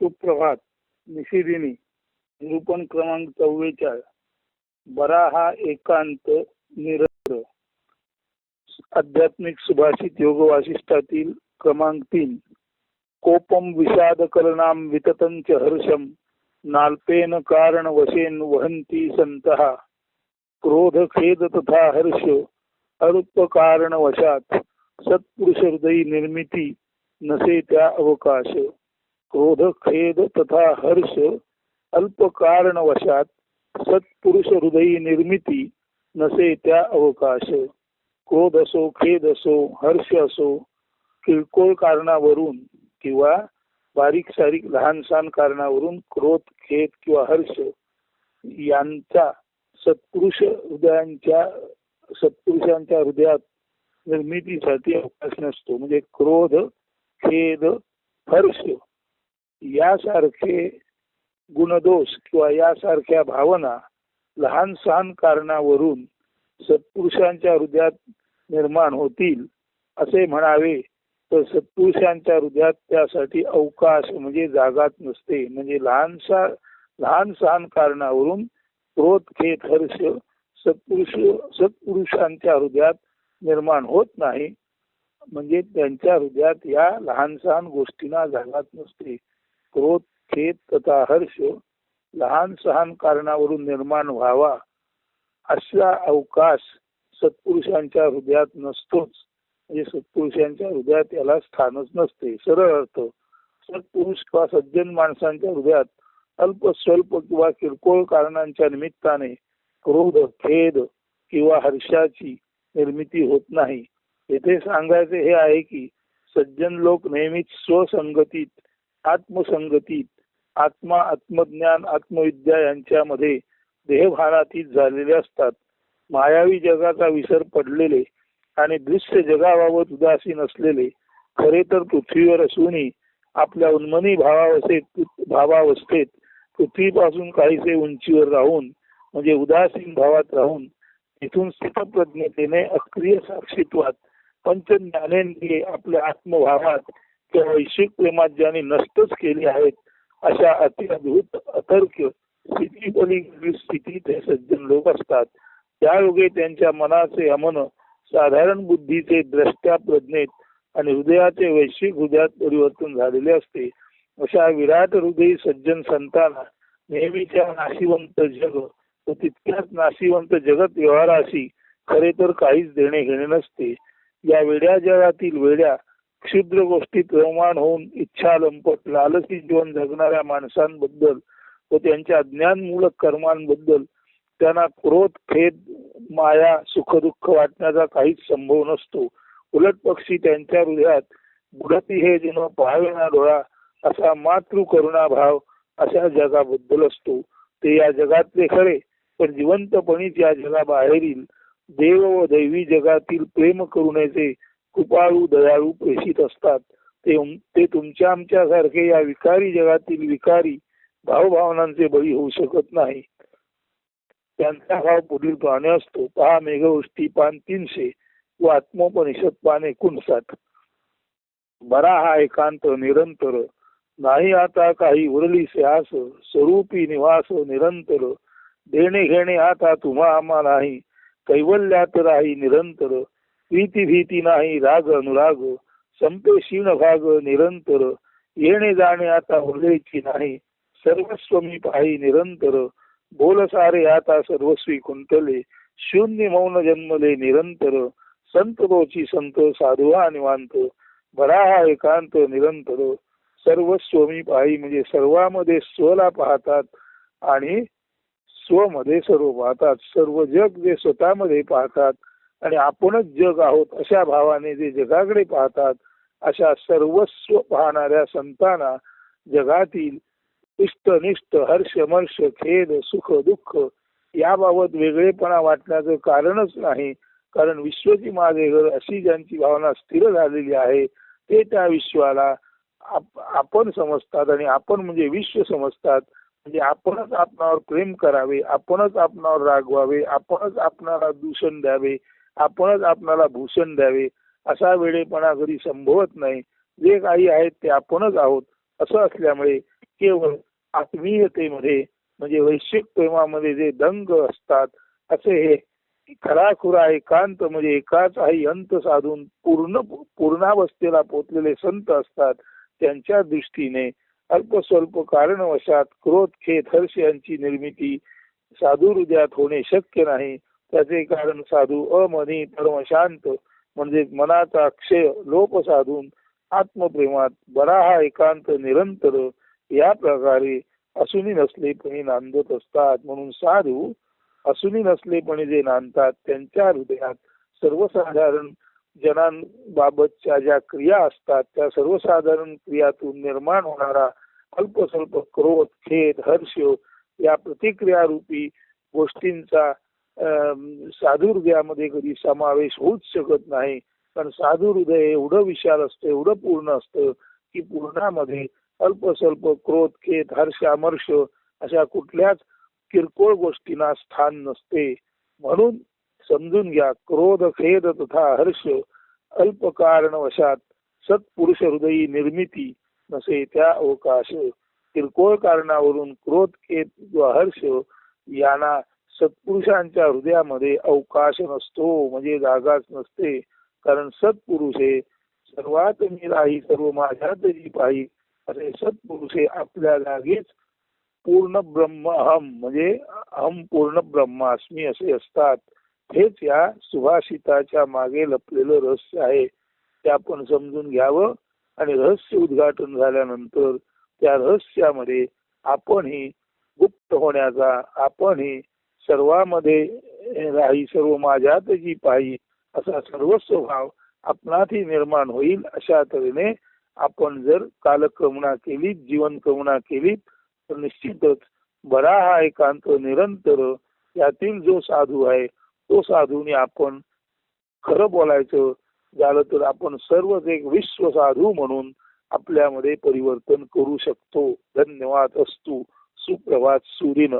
सुप्रभात निशिदिनी निरूपण क्रमांक 44 बरा हा एकांत निरंतर आध्यात्मिक सुभाषित योग वासिष्ठातील क्रमांक 3 कोपम विषाद करणाम विततंच हर्षम नाल्पेन कारण वशेन वहंती संतः क्रोध खेद तथा हर्ष अल्प कारण वशात सत्पुरुष हृदयी निर्मिती नसे त्या अवकाश क्रोध खेद तथा हर्ष अल्प कारण वशात सत्पुरुष हृदयी निर्मिती नसे त्या अवकाश क्रोध असो खेद असो हर्ष असो किरकोळ कारणावरून किंवा बारीक सारीक लहान सहान कारणावरून क्रोध खेद किंवा हर्ष यांचा सत्पुरुषांच्या हृदयात निर्मितीसाठी अवकाश नसतो. म्हणजे क्रोध खेद हर्ष यासारखे गुणदोष किंवा यासारख्या भावना लहान सहान कारणावरून सत्पुरुषांच्या हृदयात निर्माण होतील असे म्हणावे तर सत्पुरुषांच्या हृदयात त्यासाठी अवकाश म्हणजे जागाच नसते. म्हणजे लहान सहान कारणावरून क्रोध खेद हर्ष सत्पुरुषांच्या हृदयात निर्माण होत नाही. म्हणजे त्यांच्या हृदयात या लहान सहान गोष्टींना जागाच नसते. क्रोध खेद तथा हर्ष लहान सहान कारणावरून निर्माण व्हावा असा अवकाश सत्पुरुषांच्या हृदयात नसतोच. म्हणजे सत्पुरुषांच्या हृदयात याला स्थानच नसते. सरळ अर्थ सत्पुरुष किंवा सज्जन माणसांच्या हृदयात अल्प स्वल्प किंवा किरकोळ कारणांच्या निमित्ताने क्रोध खेद किंवा हर्षाची निर्मिती होत नाही. येथे सांगायचे हे आहे की सज्जन लोक नेहमीच स्वसंगतीत आत्मसंगतीत आत्मज्ञान आत्मविद्या यांच्यामध्ये देहभानातीत झालेले असतात. मायावी जगाचा विसर पडलेले आणि दृश्य जगाबाबत उदासीन असलेले खरे तर पृथ्वीवर असूनही आपल्या उन्मनी भावावस्थेत पृथ्वीपासून काहीसे उंचीवर राहून म्हणजे उदासीन भावात राहून तिथून स्थितप्रज्ञतेने अक्रिय साक्षीत्वात पंचज्ञानेंद्रिये आपल्या आत्मभावात किंवा वैश्विक प्रेमात ज्यांनी नष्टच केली आहेत अशा अतिअद्भुत अतर्क्य स्थितीत हे सज्जन लोक असतात. त्यायोगे त्यांच्या मनाचे अमन साधारण बुद्धीचे द्रष्ट्या प्रज्ञेत आणि हृदयाचे वैश्विक हृदयात परिवर्तन झालेले असते. अशा विराट हृदयी सज्जन संतांना नेहमीच्या नाशिवंत जग व तितक्याच नाशिवंत जगत व्यवहाराशी खरे तर काहीच देणे घेणे नसते. या वेड्या जगातील वेड्या क्षुद्र गोष्टीत रममाण होऊन इच्छा लंपट लालची जीवन जगणाऱ्या माणसांबद्दल व त्यांच्या अज्ञानमूलक कर्मांबद्दल त्यांना क्रोध खेद माया सुख दुःख वाटण्याचा काहीच संभव नसतो. उलट पक्षी त्यांच्या हृदयात बुडती हे जण पाहावे ना डोळा असा मातृकरुणा भाव अशा जगाबद्दल असतो. ते या जगातले खरे पण जिवंतपणीच या जगाबाहेरील देव व दैवी जगातील प्रेम करुणेचे कृपाळू दयाळू प्रेषित असतात. ते तुमच्या आमच्यासारखे या विकारी जगातील विकारी भावभावनांचे बळी होऊ शकत नाही. त्यांचा भाव पुढील प्रमाणे असतो. पहा मेघवृष्टी पान 300 व आत्मोपनिषद पान 59. बरा हा एकांत निरंतर नाही आता काही उरली स्यास स्वरूपी निवास निरंतर देणे घेणे आता तुम्हा आम्हा नाही कैवल्यात राही निरंतर प्रीती भीती नाही राग अनुराग संपे क्षीण भाग निरंतर येणे जाणे आता उरलेची नाही सर्वस्व मी पाही निरंतर बोल सारे आता सर्वस्वी कुंटले शून्य मौन जन्मले निरंतर संत तोची संत साधुवा निवांत बरा हा एकांत निरंतर सर्वस्व मी पाही म्हणजे सर्वांमध्ये स्वला पाहतात आणि स्वमध्ये सर्व पाहतात. सर्व जग जे स्वतःमध्ये पाहतात आणि आपणच जग आहोत अशा भावाने जे जगाकडे पाहतात अशा सर्वस्व पाहणाऱ्या संतांना जगातील इष्टनिष्ठ हर्षमर्ष खेद सुख दुःख याबाबत वेगळेपणा वाटण्याचं कारणच नाही. कारण विश्वची माझे घर अशी ज्यांची भावना स्थिर झालेली आहे ते त्या विश्वाला आपण समजतात आणि आपण म्हणजे विश्व समजतात. म्हणजे आपणच आपणावर प्रेम करावे आपणच आपणावर रागवावे आपणच आपणाला दूषण द्यावे आपणच आपणाला भूषण द्यावे असा वेळेपणा कधी संभवत नाही. जे काही आहेत ते आपणच आहोत असं असल्यामुळे केवळ आत्मीयतेमध्ये म्हणजे वैश्विक प्रेमामध्ये जे दंग असतात असे हे खराखुरा एकांत म्हणजे एकाच आई अंत साधून पूर्णावस्थेला पोचलेले संत असतात. त्यांच्या दृष्टीने अल्प स्वल्प कारणवशात क्रोध खेद हर्ष यांची निर्मिती साधू हृदयात होणे शक्य नाही. त्याचे कारण साधू अमनी परमशांत म्हणजे मनाचा क्षय लोप साधून आत्मप्रेमात बरा हा एकांत निरंतर या प्रकारे असूनी नसलेपणी नांदत असतात. म्हणून साधू असूनी नसलेपणी जे नांदतात त्यांच्या हृदयात सर्वसाधारण जनांबाबतच्या ज्या क्रिया असतात त्या सर्वसाधारण क्रियातून निर्माण होणारा अल्पस्वल्प क्रोध खेद हर्ष या प्रतिक्रिया रूपी गोष्टींचा साधू हृदयामध्ये कधी समावेश होऊच शकत नाही. कारण साधू हृदय एवढं विशाल असतं एवढं पूर्ण असतं की पूर्णामध्ये अल्पस्वल्प क्रोध खेद हर्ष अमर्ष अशा कुठल्याच किरकोळ गोष्टींना स्थान नसते. म्हणून समजून घ्या क्रोध खेद तथा हर्ष अल्प कारणवशात सत्पुरुष हृदयी निर्मिती नसे त्या अवकाश. किरकोळ कारणावरून क्रोध खेद व हर्ष यांना सत्पुरुषांच्या हृदयामध्ये अवकाश नसतो म्हणजे जागाच नसते. कारण सत्पुरुष हे सर्वात मी राही सर्व माझ्यात जी पाही असे सत्पुरुष हे आपल्या जागीच पूर्ण ब्रह्म अहम म्हणजे अहम पूर्ण ब्रह्मास्मी असे असतात. हेच या सुभाषिताच्या मागे लपलेलं रहस्य आहे. ते आपण समजून घ्यावं आणि रहस्य उद्घाटन झाल्यानंतर त्या रहस्यामध्ये आपणही गुप्त होण्याचा आपणही सर्वांमध्ये राही सर्व माझ्यात जी पाही असा सर्वस्व भाव आपणातही निर्माण होईल. अशा तऱ्हेने आपण जर कालक्रमणा केली जीवन क्रमणा केली तर निश्चितच बरा हा एकांत निरंतर यातील जो साधू आहे तो साधूने आपण खरं बोलायचं झालं तर आपण सर्वच एक विश्व साधू म्हणून आपल्यामध्ये परिवर्तन करू शकतो. धन्यवाद. अस्तु. सुप्रभात. सूरीन.